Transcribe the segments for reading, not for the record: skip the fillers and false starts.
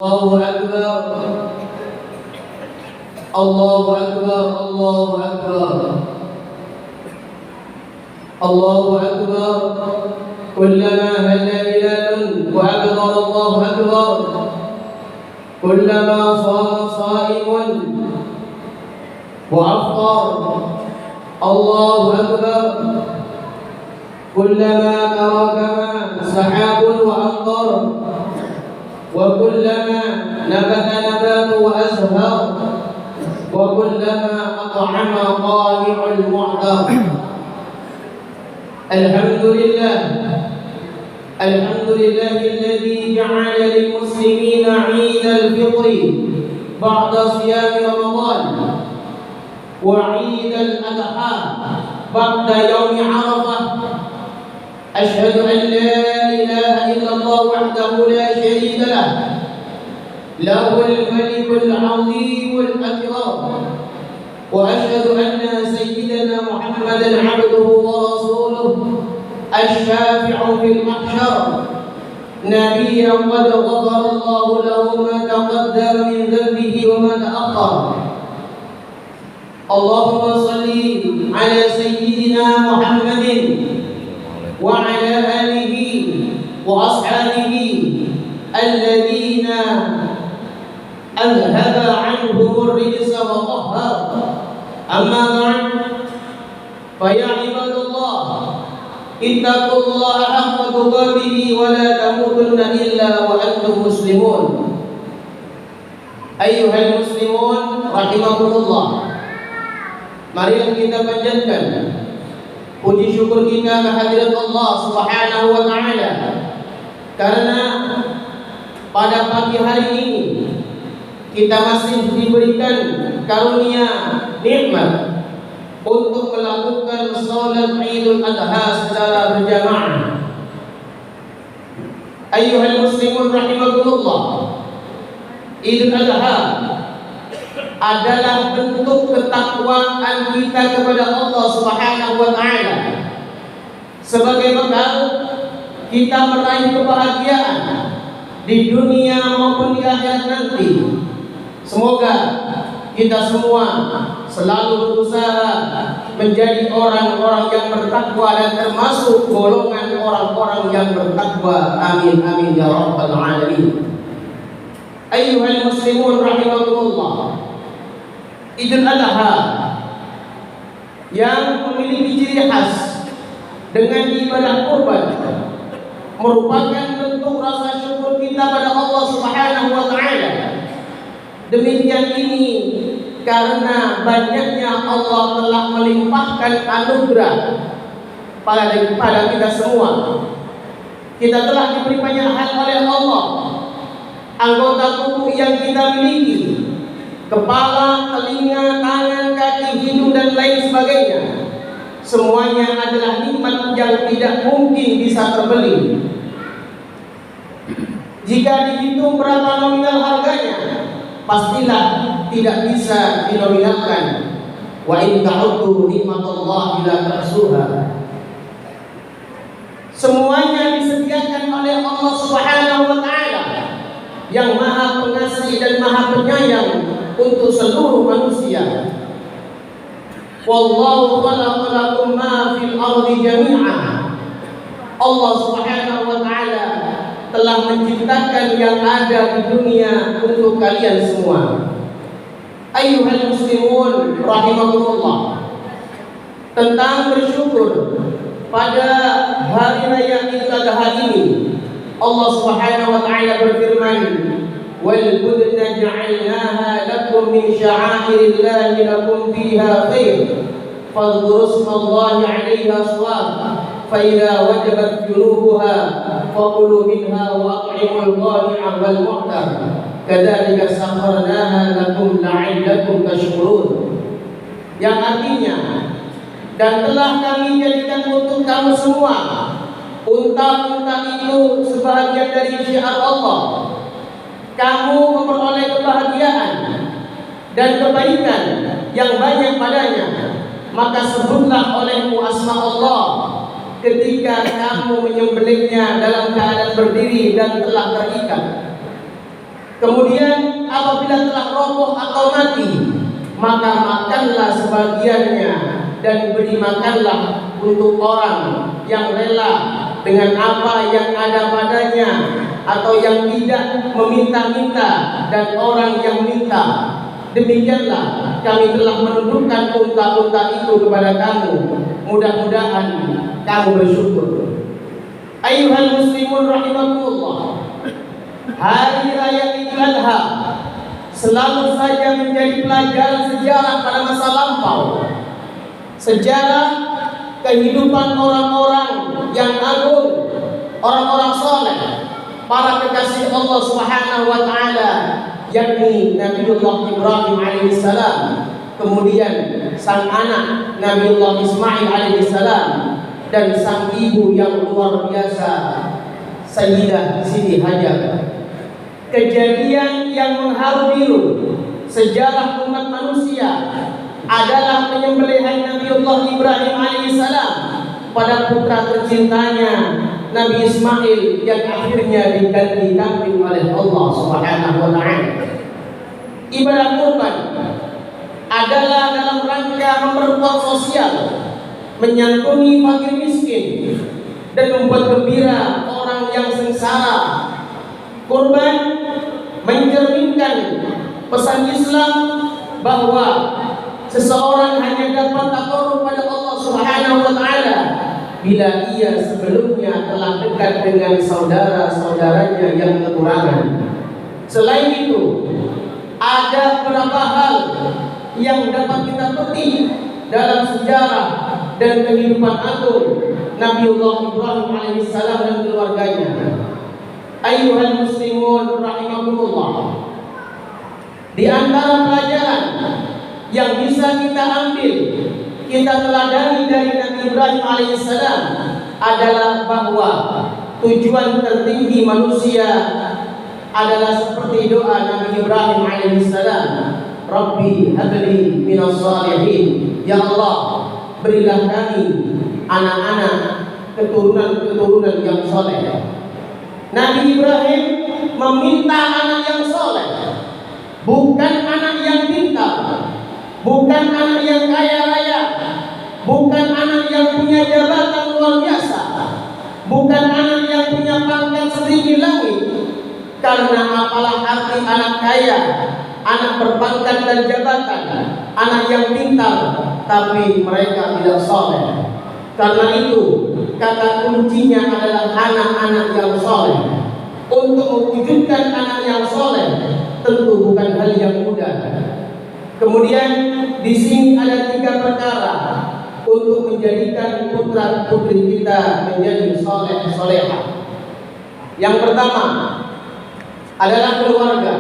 الله أكبر الله أكبر الله أكبر الله أكبر. كلما هل بلال وأكبر الله أكبر، كلما صام صائم وأفطر الله أكبر، كلما تراكم سحاب وأمطر، وكلما نبت نبات وأزهر، وكلما أطعم طامع المعتر. الحمد لله الحمد لله الذي جعل للمسلمين عيد الفطر بعد صيام رمضان، وعيد الأضحى بعد يوم عرفة. أشهد أن لا إله إلا الله وحده لا شريك له، له الملك العظيم الأكبر. وأشهد أن سيدنا محمدا عبده ورسوله الشافع في المحشر، نبيا قد غفر الله له ما تقدم من ذنبه وما تأخر. اللهم صل على سيدنا محمد وعلى آله وأصحابه الذين أذهب عنهم الرجس وطهر. أما بعد، فيا عباد الله، اتقوا الله حق تقاته ولا تموتن إلا وأنتم مسلمون. أيها المسلمون رحمكم الله, marilah kita panjatkan puji syukur kita kehadirat Allah Subhanahu wa taala, karena pada pagi hari ini kita masih diberikan karunia nikmat untuk melakukan salat Idul Adha secara berjamaah. Ayyuhal muslimun rahimakumullah, Idul Adha adalah bentuk ketakwaan kita kepada Allah Subhanahu wa taala, sebagai bekal kita meraih kebahagiaan di dunia maupun di akhirat nanti. Semoga kita semua selalu berusaha menjadi orang-orang yang bertakwa dan termasuk golongan orang-orang yang bertakwa. Amin amin ya rabbal alamin. Ayyuhal muslimun rahimakumullah, Idul Adha yang memiliki ciri khas dengan ibadah kurban merupakan bentuk rasa syukur kita pada Allah Subhanahu wa taala. Demikian ini karena banyaknya Allah telah melimpahkan anugerah pada kita semua. Kita telah diberi banyak hal oleh Allah. Anggota tubuh yang kita miliki, kepala, telinga, tangan, kaki, hidung dan lain sebagainya, semuanya adalah nikmat yang tidak mungkin bisa terbeli. Jika dihitung berapa nominal harganya, pastilah tidak bisa dinominalkan. Wa in ta'uddu nikmatallahi la tuhsuha. Semuanya disediakan oleh Allah Subhanahu wa taala yang Maha Pengasih dan Maha Penyayang untuk seluruh manusia. Wallahu khalaqa lakum ma fil ardi jami'a. Allah Subhanahu wa taala telah menciptakan yang ada di dunia untuk kalian semua. Ayyuhal muslimun rahimakumullah, tentang bersyukur pada hari raya Idul Adha ini, Allah Subhanahu wa taala berfirman, wal budna ja'alnaha lakum min sya'airillahi lakum fiha khair fadhkuru ismallahi 'alaiha shawab fa idza wajabat junubuha faqulu minha wa at'imul qani'a wal mu'tar kadzalika sakharnaha lakum la'allakum tashkurun. Yang artinya, dan telah kami jadikan untuk kamu semua unta-unta itu sebahagian dari syiar Allah. Kamu memperoleh kebahagiaan dan kebaikan yang banyak padanya, maka sebutlah olehmu asma Allah ketika kamu menyembelihnya dalam keadaan berdiri dan telah terikat. Kemudian apabila telah roboh atau mati, maka makanlah sebagiannya dan beri makanlah untuk orang yang rela dengan apa yang ada padanya atau yang tidak meminta-minta dan orang yang minta. Demikianlah kami telah menundukkan unta-unta itu kepada kamu. Mudah-mudahan kamu bersyukur. Ayuhal muslimun rahimakumullah. Hari Raya Idul Adha selalu saja menjadi pelajaran sejarah pada masa lampau. Sejarah kehidupan orang-orang yang agung, orang-orang saleh, para kekasih Allah Subhanahu wa taala, yakni Nabiullah Ibrahim alaihissalam, kemudian sang anak Nabiullah Ismail alaihissalam, dan sang ibu yang luar biasa Sayyidah Siti Hajar. Kejadian yang mengharu biru sejarah umat manusia adalah penyembelihan Nabiullah Ibrahim alaihissalam pada putra tercintanya Nabi Ismail yang akhirnya diganti kambing oleh Allah Subhanahu wa taala. Ibadah kurban adalah dalam rangka memperkuat sosial, menyantuni fakir miskin, dan membuat gembira orang yang sengsara. Kurban mencerminkan pesan Islam bahwa seseorang hanya dapat takarrub pada Allah Subhanahu wa taala bila ia sebelumnya telah dekat dengan saudara-saudaranya yang kekurangan. Selain itu, ada beberapa hal yang dapat kita petik dalam sejarah dan kehidupan agung Nabiullah Ibrahim alaihissalam dan keluarganya. Ayyuhal muslimun rahimakumullah. Di antara pelajaran yang bisa kita ambil, kita teladani dari Nabi Ibrahim alaihissalam adalah bahwa tujuan tertinggi manusia adalah seperti doa Nabi Ibrahim alaihissalam, Rabbi habli minas salihin. Ya Allah, berilah kami anak-anak, keturunan-keturunan yang soleh. Nabi Ibrahim meminta anak yang soleh, bukan anak yang pintar, bukan anak yang kaya raya, bukan anak yang punya jabatan luar biasa, bukan anak yang punya pangkat setinggi langit. Karena apalah arti anak kaya, anak berpangkat dan jabatan, anak yang pintar, tapi mereka tidak soleh. Karena itu, kata kuncinya adalah anak-anak yang soleh. Untuk mewujudkan anak yang soleh, tentu bukan hal yang mudah. Kemudian di sini ada 3 perkara untuk menjadikan putra putri kita menjadi soleh solehah. Yang pertama adalah keluarga.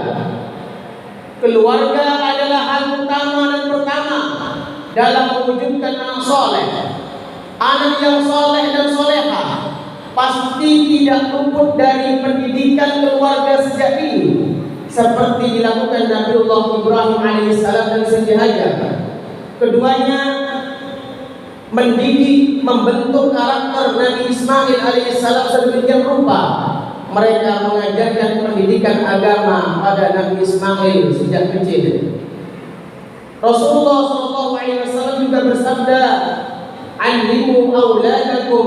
Keluarga adalah hal utama dan pertama dalam mewujudkan anak soleh. Anak yang soleh dan solehah pasti tidak luput dari pendidikan keluarga sejak dini, seperti dilakukan Nabiullah Ibrahim alaihissalam dan Siti Hajar. Keduanya mendidik, membentuk karakter Nabi Ismail alaihissalam sedemikian rupa. Mereka mengajarkan pendidikan agama pada Nabi Ismail sejak kecil. Rasulullah SAW juga bersabda, "Allimu auladakum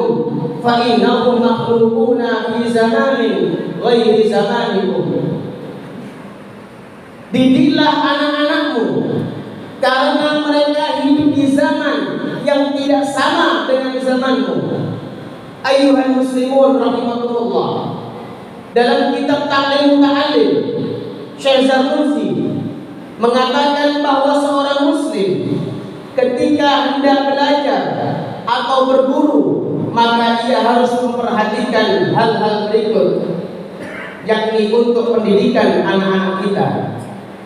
fa innahum makhluquna fi zamanin ghairi zamanikum." Didiklah anak-anakmu karena mereka hidup di zaman yang tidak sama dengan zamanmu. Ayyuhal muslimun rahimakumullah. Dalam kitab Ta'lim Muta'allim, Syekh Zarnusi mengatakan bahwa seorang muslim ketika hendak belajar atau berburu, maka ia harus memperhatikan hal-hal berikut, yakni untuk pendidikan anak-anak kita.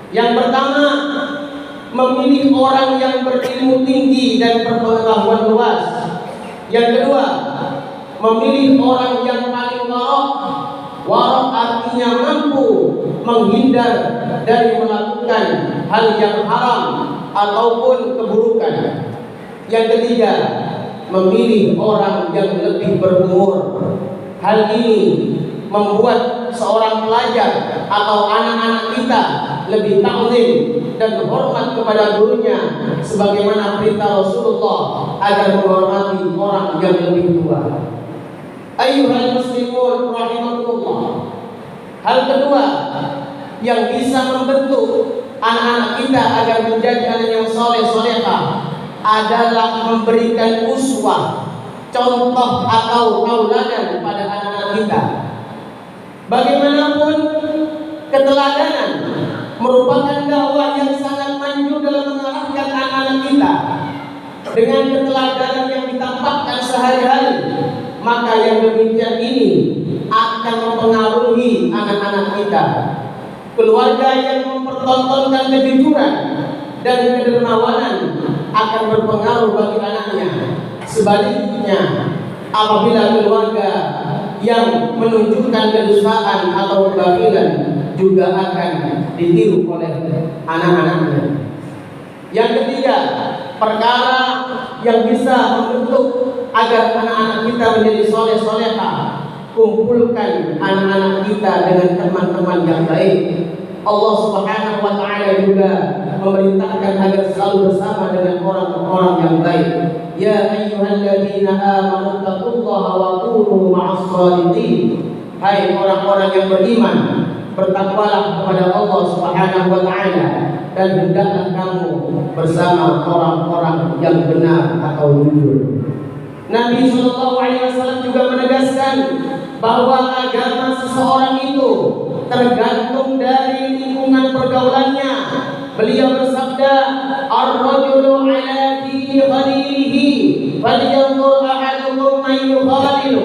Yang pertama, memilih orang yang berilmu tinggi dan berpengetahuan luas. Yang kedua, memilih orang yang paling warok. Warok artinya mampu menghindar dari melakukan hal yang haram ataupun keburukan. Yang ketiga, memilih orang yang lebih berumur. Hal ini membuat seorang pelajar atau anak-anak kita lebih ta'zim dan hormat kepada gurunya sebagaimana perintah Rasulullah agar menghormati orang yang lebih tua. Ayyuhal muslimun rahimakumullah. Hal kedua yang bisa membentuk anak-anak kita agar menjadi anak yang soleh solehah adalah memberikan uswah, contoh atau tauladan pada anak-anak kita. Bagaimanapun keteladanan merupakan dakwah yang sangat maju dalam mengarahkan anak-anak kita. Dengan keteladanan yang ditampakkan sehari-hari, maka yang demikian ini akan mempengaruhi anak-anak kita. Keluarga yang mempertontonkan kejujuran dan kedermawanan akan berpengaruh bagi anaknya. Sebaliknya, apabila keluarga yang menunjukkan kedustaan atau kebahilan juga akan ditiru oleh anak-anaknya. Yang ketiga, perkara yang bisa membentuk agar anak-anak kita menjadi soleh-solehah, kumpulkan anak-anak kita dengan teman-teman yang baik. Allah Subhanahu wa taala juga memerintahkan agar selalu bersama dengan orang-orang yang baik. Ya ayyuhalladzina amanu taqullaha wa kunu ma'as shalihin. Hai orang-orang yang beriman, bertakwalah kepada Allah Subhanahu wa taala dan hendaklah kamu bersama orang-orang yang benar atau jujur. Nabi sallallahu alaihi wasallam juga menegaskan bahwa agama seseorang itu tergantung dari lingkungan pergaulannya. Beliau bersabda, "Ar-rajulu 'ala dini khalilihi, falyanzur ahadukum man yukhalilu."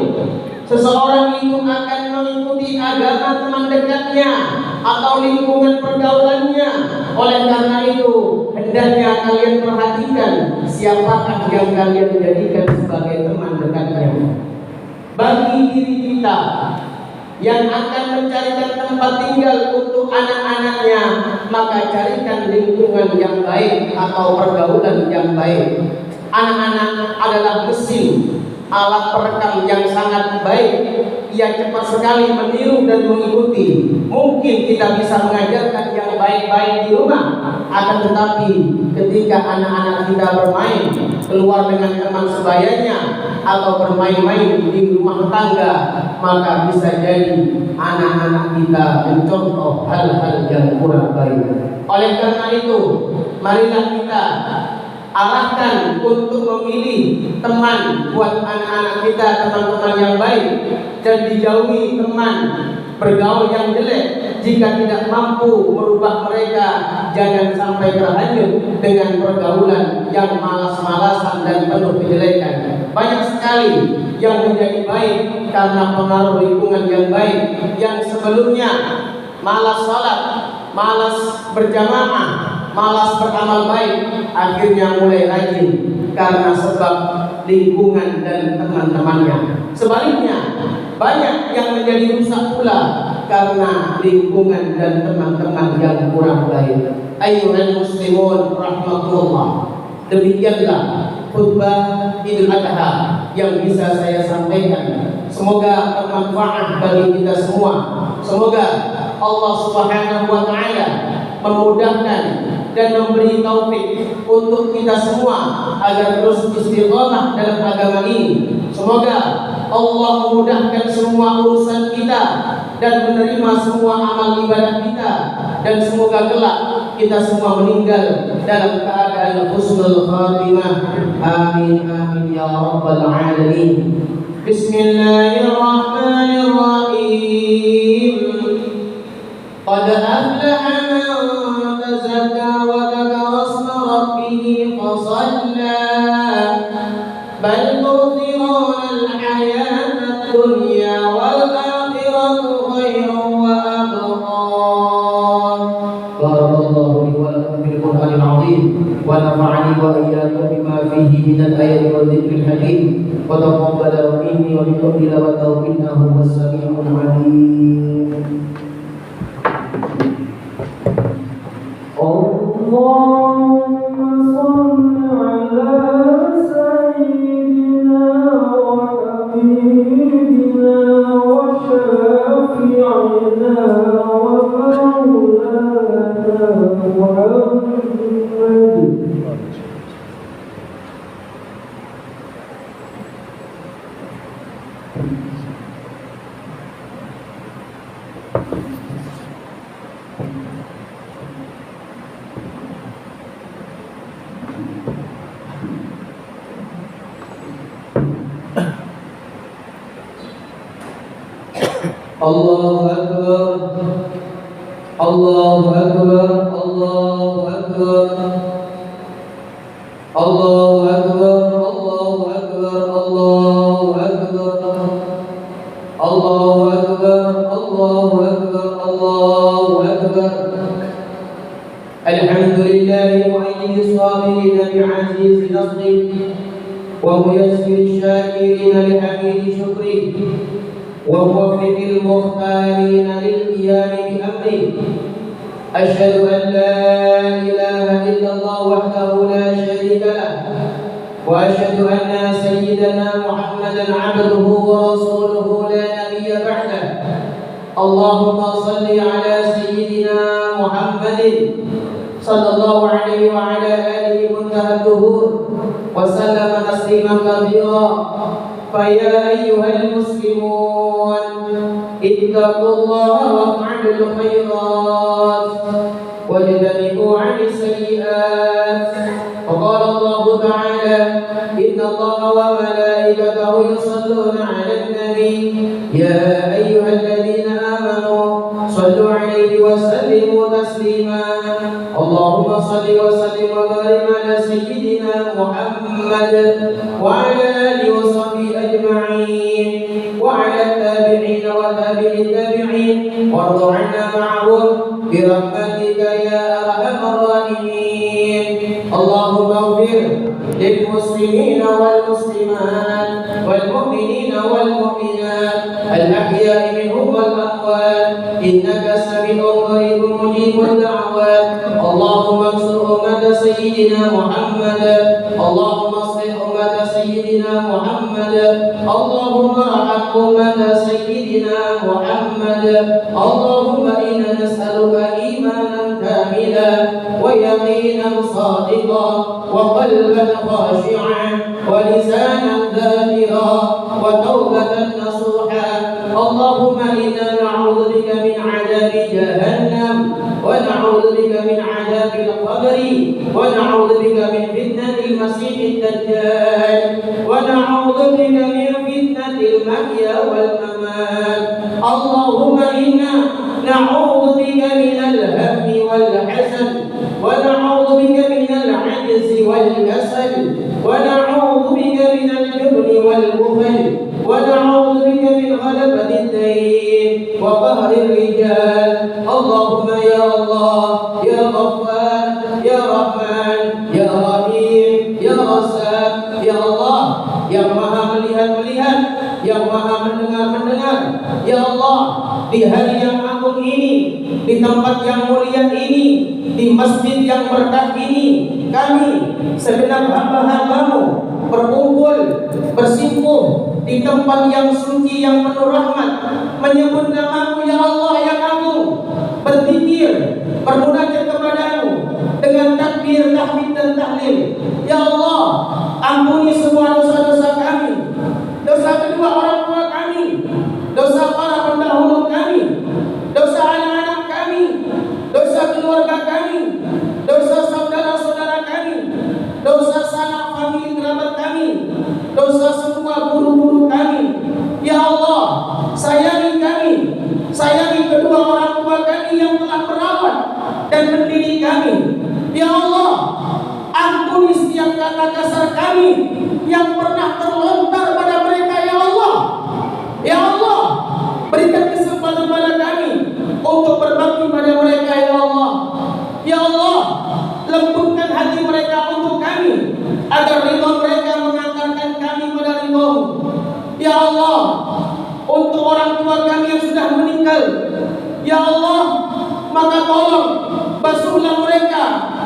Seseorang itu akan mengikuti agama teman dekatnya atau lingkungan pergaulannya. Oleh karena itu, hendaknya kalian perhatikan siapakah yang kalian jadikan sebagai teman dekatnya. Bagi diri kita yang akan mencarikan tempat tinggal untuk anak-anaknya, maka carikan lingkungan yang baik atau pergaulan yang baik. Anak-anak adalah mesin, alat perekam yang sangat baik. Ia cepat sekali meniru dan mengikuti. Mungkin kita bisa mengajarkan yang baik-baik di rumah, akan tetapi ketika anak-anak kita bermain keluar dengan teman sebayanya atau bermain-main di rumah tangga, maka bisa jadi anak-anak kita mencontoh hal-hal yang kurang baik. Oleh karena itu, marilah kita arahkan untuk memilih teman buat anak-anak kita, teman-teman yang baik, dan dijauhi teman bergaul yang jelek. Jika tidak mampu merubah mereka, jangan sampai terhanyut dengan pergaulan yang malas-malasan dan penuh kejelekan. Banyak sekali yang menjadi baik karena pengaruh lingkungan yang baik, yang sebelumnya malas sholat, malas berjamaah, malas beramal baik, akhirnya mulai rajin karena sebab lingkungan dan teman-temannya. Sebaliknya, banyak yang menjadi rusak pula karena lingkungan dan teman-teman yang kurang baik. Ayyuhal muslimun rahimakumullah. Demikianlah khutbah Idul Adha yang bisa saya sampaikan. Semoga bermanfaat bagi kita semua. Semoga Allah Subhanahu wa taala memudahkan dan memberi taufik untuk kita semua agar terus istiqamah dalam agama ini. Semoga Allah memudahkan semua urusan kita dan menerima semua amal ibadah kita, dan semoga kelak kita semua meninggal dalam keadaan husnul khatimah. Amin amin ya rabbal alamin. Bismillahirrahmanirrahim. Qad aflaha man tazakka wa dzakara isma rabbih fasalla. Bal tu'thiruna al-hayata ad-dunya wal akhiratu khairun wa abqa. Barakallahu li wa lakum bil Qur'anil 'azim wa nafa'ani wa iyyakum bima fihi minal ayati wa dzikril hakim. Wa taqabbala minni wa minkum tilawatahu innahu was-sami'ul 'alim. Allahumma shalli ala sayyidina wa habibina wa syafi'ina الله أكبر الله أكبر الله أكبر الله أكبر الله أكبر الله أكبر الله أكبر الله أكبر الله أكبر الحمد لله معين الصابرين بعزيز نصره وميسر الشاكرين لحميد شكره وموفق المختارين للقيام بأمره أشهد أن لا إله إلا الله وحده لا شريك له وأشهد أن سيدنا محمدا عبده ورسوله لا نبي بعده اللهم صل على سيدنا محمد صلى الله عليه وعلى آله منتهى الدهور وسلم تسليما كثيرا فيا أيها المسلمون اتقوا الله وافعلوا الخيرات واجتنبوا عن السيئات وقال الله تعالى إن الله وملائكته يصلون على النبي يا أيها الذين آمنوا صلوا عليه وسلموا تسليما اللهم صل وسلم وبارك على سيدنا محمد وعلى آله وصحبه أجمعين وعلى التابعين وتابع التابعين وارض عنا معهم برحمتك يا أرحم الراحمين اللهم اغفر للمسلمين والمسلمات والمؤمنين والمؤمنات الأحياء منهم والأموات إنك سميع قريب مجيب الدعوات اللهم انصر أمة سيدنا محمد اللهم اصلح أمة سيدنا محمد اللهم ارحم أمة سيدنا محمد اللهم إنا نسألك إيمانا كاملا ويقينا صادقا وقلبا خاشعا ولسانا ذاكرا وتوبة نصوحا اللهم إنا نعوذ بك من عذاب جهنم ونعوذ بك من عذاب القبر ونعوذ بك من فتنة المسيح الدجال ونعوذ بك من فتنة المحيا والممات اللهم إنا نعوذ بك من الهم والحزن ونعوذ بك من العجز والكسل ونعوذ بك من الجبن والبخل ونعوذ بك من غلبة الدين وقهر الرجال اللهم يا الله يا غفار يا رحمن يا رحيم يا رزاق يا الله yang maha melihat-melihat yang maha mendengar-mendengar ya Allah di hari yang agung ini di tempat yang mulia ini di masjid yang berkah ini kami segenap hamba-hambamu berkumpul bersimpuh di tempat yang suci yang penuh rahmat menyebut namamu ya Allah yang agung berzikir bermunajat kepadamu dengan takbir tahmid dan tahlil ya Allah ampuni semua dosa-dosa kami dosa kedua orang tua kami dosa para pendahulu kami dosa anak-anak kami dosa keluarga kami dosa saudara-saudara kami dosa sanak famili kerabat kami dosa semua guru-guru kami ya Allah sayangi kami sayangi kedua orang tua kami yang telah merawat dan mendidik kami ya Allah ampuni setiap kata kasar kami yang pernah terlontar pada mereka ya Allah ya Allah berikan kesempatan pada kami untuk berbakti pada mereka ya Allah ya Allah lembutkan hati mereka untuk kami agar ridha mereka mengantarkan kami pada ridha-Mu ya Allah untuk orang tua kami yang sudah meninggal ya Allah maka tolong basuhlah mereka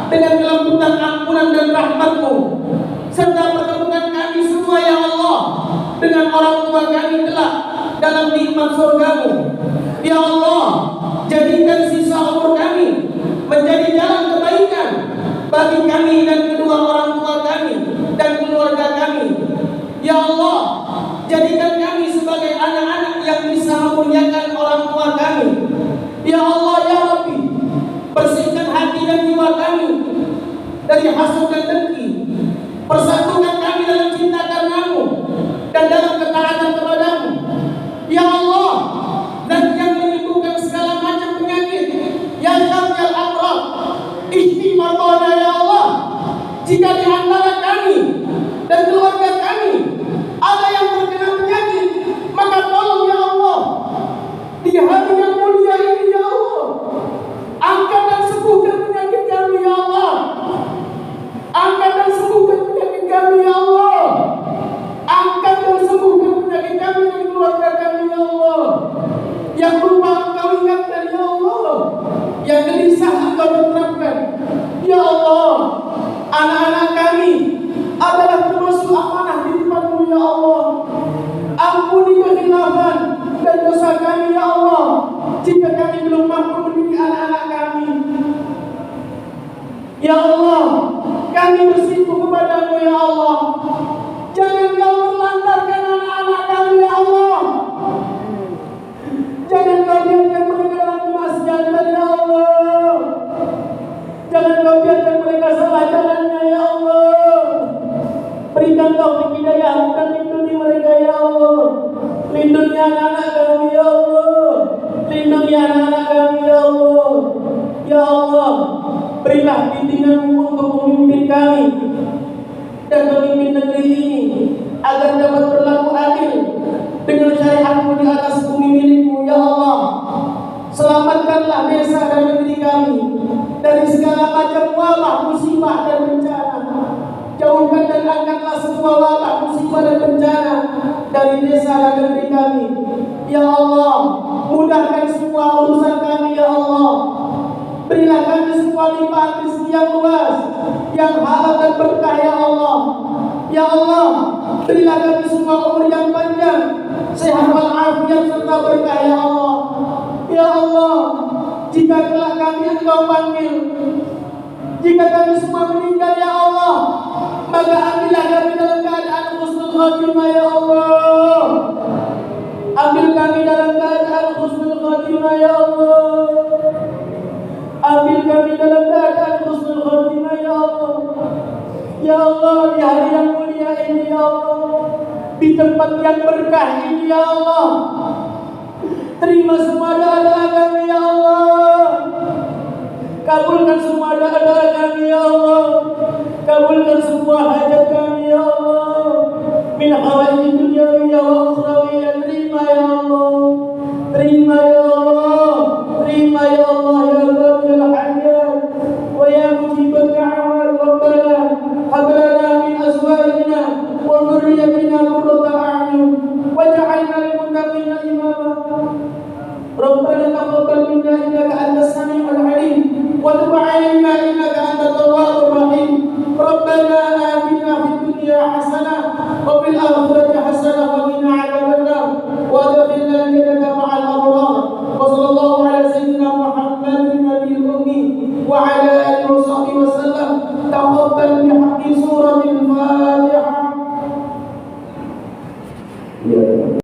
dengan kelembutan ampunan dan rahmat-Mu serta pertemukan kami semua ya Allah dengan orang tua kami kelak dalam nikmat surga-Mu ya Allah jadikan sisa umur kami menjadi jalan kebaikan bagi kami dan kedua orang tua kami dan keluarga kami ya Allah jadikan kami sebagai anak-anak yang bisa memuliakan orang tua kami ya Allah ya Rabbi bersihkan hati dan jiwa kami dari hasad dan dengki persatukan kami dalam cinta karena-Mu dan dalam ketaatan kepada-Mu ya Allah dan Jika di antara kami dan keluarga kami ada yang terkena penyakit, maka tolong ya Allah, di hari yang mulia ini ya Allah, angkat dan sembuhkan penyakit kami ya Allah. Angkat dan sembuhkan penyakit kami ya Allah. Angkat dan sembuhkan penyakit kami dan keluarga kami ya Allah. Yang lupa Engkau ingatkan ya Allah, yang gelisah Engkau tetapkan ya Allah. Anak-anak kami adalah termasuk amanah di depan-Mu ya Allah. Ampuni kekhilafan dan dosa kami ya Allah, jika kami belum mampu mendidik anak-anak kami ya Allah. Kami bersimpuh kepada-Mu ya Allah. Jangan Kau melantarkan anak-anak kami ya Allah. Jangan Kau biarkan mereka dalam kemaksiatan ya Allah. Jangan Kau biarkan mereka salah jalannya ya Allah. Berikan taufik hidayah dan lindungi mereka ya Allah. Lindungi anak-anak kami ya Allah. Lindungi anak-anak kami ya Allah. Ya Allah, berilah bimbingan-Mu untuk memimpin kami dan memimpin negeri ini agar dapat berlaku adil dengan syariat-Mu di atas bumi milik-Mu ya Allah. Selamatkanlah desa dan negeri kami dari segala macam wabah, musibah dan bencana. Jauhkan dan angkatlah semua wabah, musibah dan bencana dari desa dan negeri kami ya Allah. Mudahkan semua urusan kami ya Allah. Berilah kami semua limpahan rezeki yang luas, yang halal dan berkah ya Allah. Ya Allah, berilah kami semua umur yang panjang, sehat walafiat serta berkah ya Allah. Ya Allah, jika kelak kami Engkau panggil, jika kami semua meninggal ya Allah, maka ambillah kami dalam keadaan husnul khatimah ya Allah. Ambil kami dalam keadaan husnul khatimah ya Allah. Ambil kami dalam keadaan husnul khatimah ya Allah. Ya Allah, di hari yang mulia ini ya Allah, di tempat yang berkah ini ya Allah, terima semua doa-doa kami ya Allah. Kabulkan semua doa-doa kami ya Allah. Kabulkan semua hajat kami ya Allah. Min hawaiji dunyawiyah wa ukhrawiyah. Terima ya Allah. Terima ya Allah. Terima ya Allah ya Rabbul Hajat wa ya mujibal da'wat. Rabbana hab lana min azwajina wa dhurriyyatina qurrata a'yun waj'alna lil muttaqina imama. Rabbana taqabbal minna innaka antas samiul alim wa tub 'alaina innaka antat tawwabur rahim. Rabbana atina fid dunya hasanah wa fil akhirati hasanah wa qina